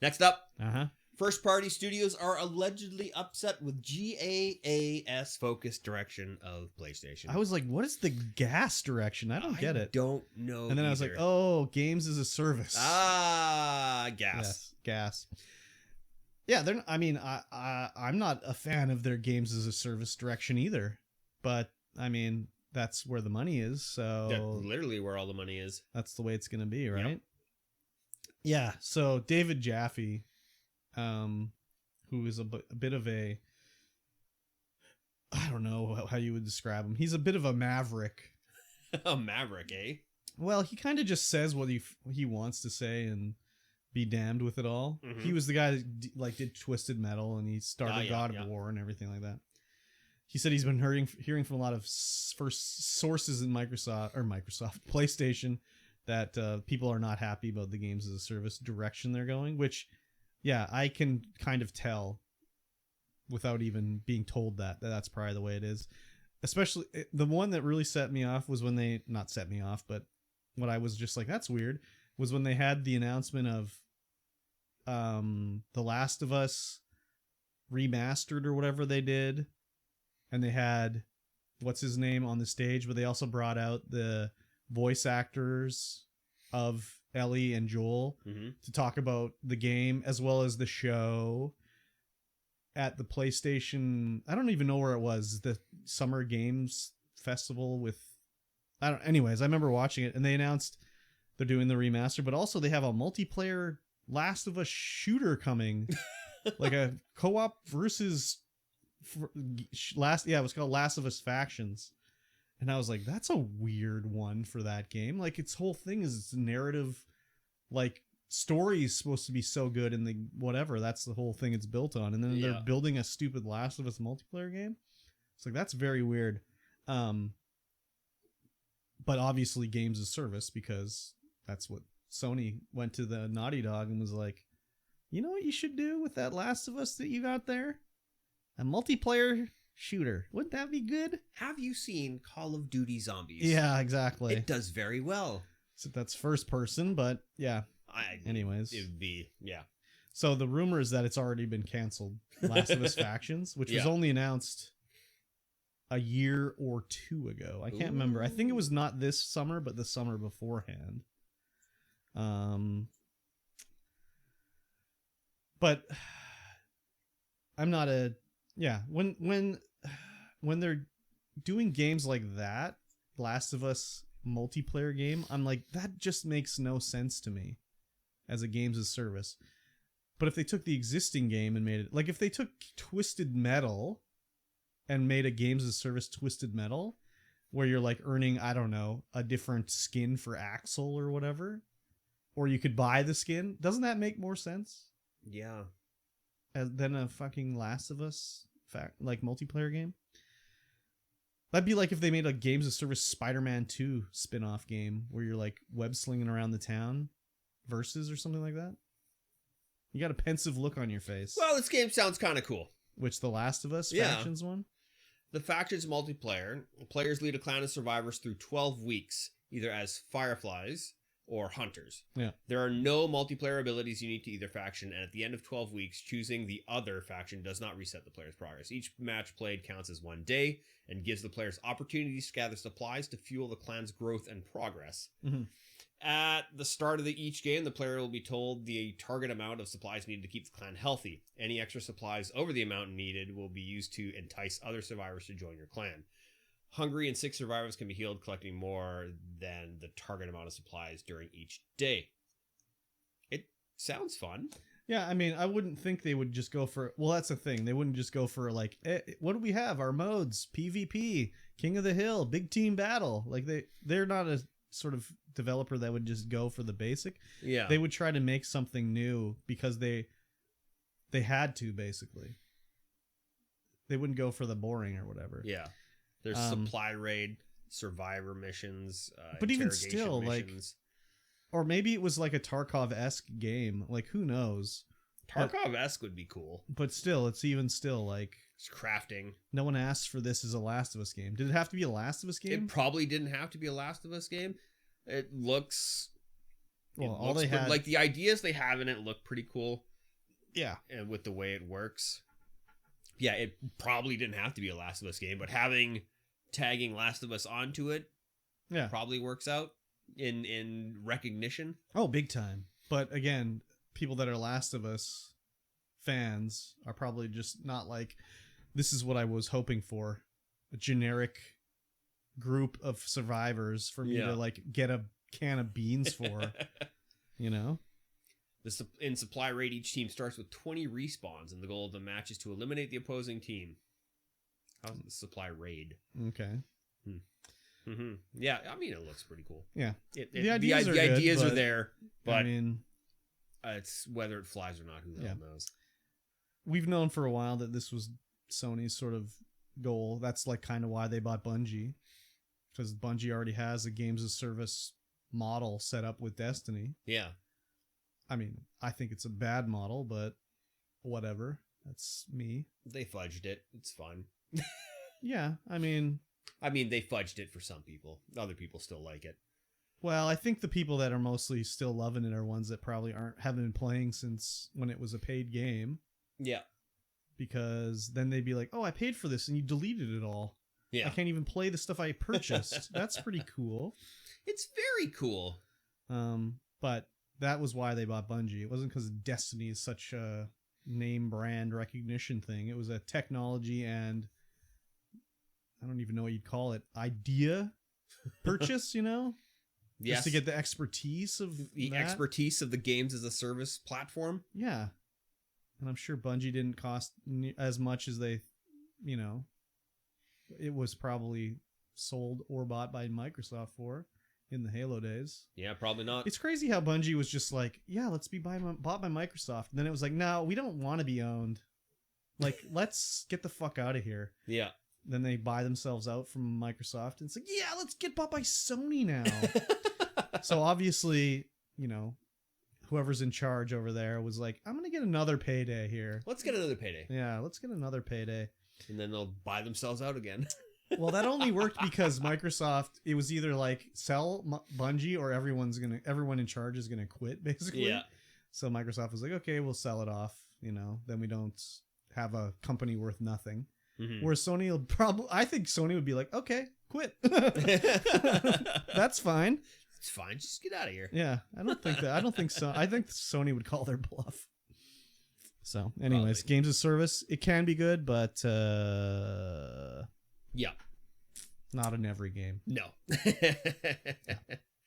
Next up, Uh-huh. first-party studios are allegedly upset with GAA's focused direction of PlayStation. I was like, what is the gas direction? I don't get it. Don't know. And then I was like, oh, games as a service. gas. Yes, gas. Yeah, they're. I mean, I'm not a fan of their games as a service direction either. But I mean, that's where the money is. So That's literally where all the money is. that's the way it's going to be, right? Yep. Yeah. So David Jaffe, who is a bit of a, I don't know how you would describe him. He's a bit of a maverick. A maverick, eh? Well, he kind of just says what he wants to say and be damned with it all. Mhm. He was the guy that did Twisted Metal, and he started God of War and everything like that. He said he's been hearing from a lot of first sources in PlayStation that people are not happy about the games as a service direction they're going, which, yeah, I can kind of tell without even being told that's probably the way it is. Especially the one that really set me off was when they, not set me off, but what I was just like, that's weird, was when they had the announcement of The Last of Us remastered or whatever they did. And they had, what's his name on the stage, but they also brought out the voice actors of Ellie and Joel to talk about the game as well as the show at the PlayStation. I don't even know where it was, the Summer Games Festival with, anyways, I remember watching it, and they announced they're doing the remaster, but also they have a multiplayer Last of Us shooter coming, like a co-op versus it was called Last of Us Factions. And I was like, that's a weird one for that game. Like, its whole thing is it's narrative, like, story is supposed to be so good in the whatever, that's the whole thing it's built on, and then they're building a stupid Last of Us multiplayer game. It's like, that's very weird. But obviously games as service, because that's what Sony went to the Naughty Dog and was like, you know what you should do with that Last of Us that you got there? A multiplayer shooter. Wouldn't that be good? Have you seen Call of Duty Zombies? Yeah, exactly. It does very well. So that's first person, but yeah. Anyways. It would be, yeah. So the rumor is that it's already been canceled, Last of Us Factions, which was only announced a year or two ago. I can't remember. I think it was not this summer, but the summer beforehand. But I'm not a... Yeah, when they're doing games like that, Last of Us multiplayer game, I'm like, that just makes no sense to me as a games as service. But if they took the existing game and made it, like if they took Twisted Metal and made a games as service Twisted Metal, where you're like earning, I don't know, a different skin for Axel or whatever, or you could buy the skin, doesn't that make more sense? Yeah. Than a fucking Last of Us like multiplayer game. That'd be like if they made a games of service Spider-Man 2 spin-off game where you're like web slinging around the town versus or something like that. You got a pensive look on your face. Well, this game sounds kind of cool. Which, the Last of Us Factions one? The Factions multiplayer, players lead a clan of survivors through 12 weeks, either as Fireflies or Hunters. Yeah. There are no multiplayer abilities unique to either faction, and at the end of 12 weeks, choosing the other faction does not reset the player's progress. Each match played counts as one day and gives the players opportunities to gather supplies to fuel the clan's growth and progress. Mm-hmm. At the start of each game, the player will be told the target amount of supplies needed to keep the clan healthy. Any extra supplies over the amount needed will be used to entice other survivors to join your clan. Hungry and sick survivors can be healed, collecting more than the target amount of supplies during each day. It sounds fun. Yeah, I mean, I wouldn't think they would just go for... Well, that's the thing. They wouldn't just go for, like, what do we have? Our modes, PvP, King of the Hill, big team battle. Like, they're not a sort of developer that would just go for the basic. Yeah. They would try to make something new because they had to, basically. They wouldn't go for the boring or whatever. Yeah. There's supply raid, survivor missions, but even still, missions. Like, or maybe it was like a Tarkov-esque game. Like, who knows? Tarkov-esque would be cool. But still, it's even still like... It's crafting. No one asked for this as a Last of Us game. Did it have to be a Last of Us game? It probably didn't have to be a Last of Us game. It looks Well, all looks they had, like the ideas they have in it look pretty cool. yeah, And with the way it works, yeah, it probably didn't have to be a Last of Us game, but tagging Last of Us onto it, yeah, probably works out in recognition. oh, big time. But again, people that are Last of Us fans are probably just not like, this is what I was hoping for, a generic group of survivors for me to like get a can of beans for, you know. In supply raid, each team starts with 20 respawns, and the goal of the match is to eliminate the opposing team. How's the supply raid? Okay. Mm-hmm. Yeah, I mean, it looks pretty cool. Yeah. The ideas are there, but I mean, it's whether it flies or not, who the hell knows. We've known for a while that this was Sony's sort of goal. That's like kind of why they bought Bungie, because Bungie already has a games as service model set up with Destiny. Yeah. I mean, I think it's a bad model, but whatever. That's me. They fudged it. It's fun. Yeah, I mean, they fudged it for some people. Other people still like it. Well, I think the people that are mostly still loving it are ones that probably haven't been playing since when it was a paid game. Yeah. Because then they'd be like, "Oh, I paid for this and you deleted it all. Yeah. I can't even play the stuff I purchased." That's pretty cool. It's very cool. But that was why they bought Bungie. It wasn't because Destiny is such a name brand recognition thing. It was a technology and I don't even know what you'd call it, idea purchase, you know? Yes. Just to get the expertise of expertise of the games as a service platform. Yeah. And I'm sure Bungie didn't cost as much as they, you know, it was probably sold or bought by Microsoft for in the Halo days. Yeah, probably not. It's crazy how Bungie was just like, yeah, let's be bought by Microsoft. And then it was like, no, we don't want to be owned. Like, let's get the fuck out of here. Yeah. Then they buy themselves out from Microsoft. And it's like, yeah, let's get bought by Sony now. So obviously, you know, whoever's in charge over there was like, I'm going to get another payday here. Let's get another payday. Yeah, let's get another payday. And then they'll buy themselves out again. Well, that only worked because Microsoft, it was either like sell Bungie or everyone in charge is going to quit, basically. Yeah. So Microsoft was like, okay, we'll sell it off. You know, then we don't have a company worth nothing. Mm-hmm. Whereas Sony will I think Sony would be like, okay, quit. That's fine. It's fine. Just get out of here. Yeah. I don't think so. I think Sony would call their bluff. So anyways, Probably. games as service, it can be good, but yeah, not in every game. No. Yeah.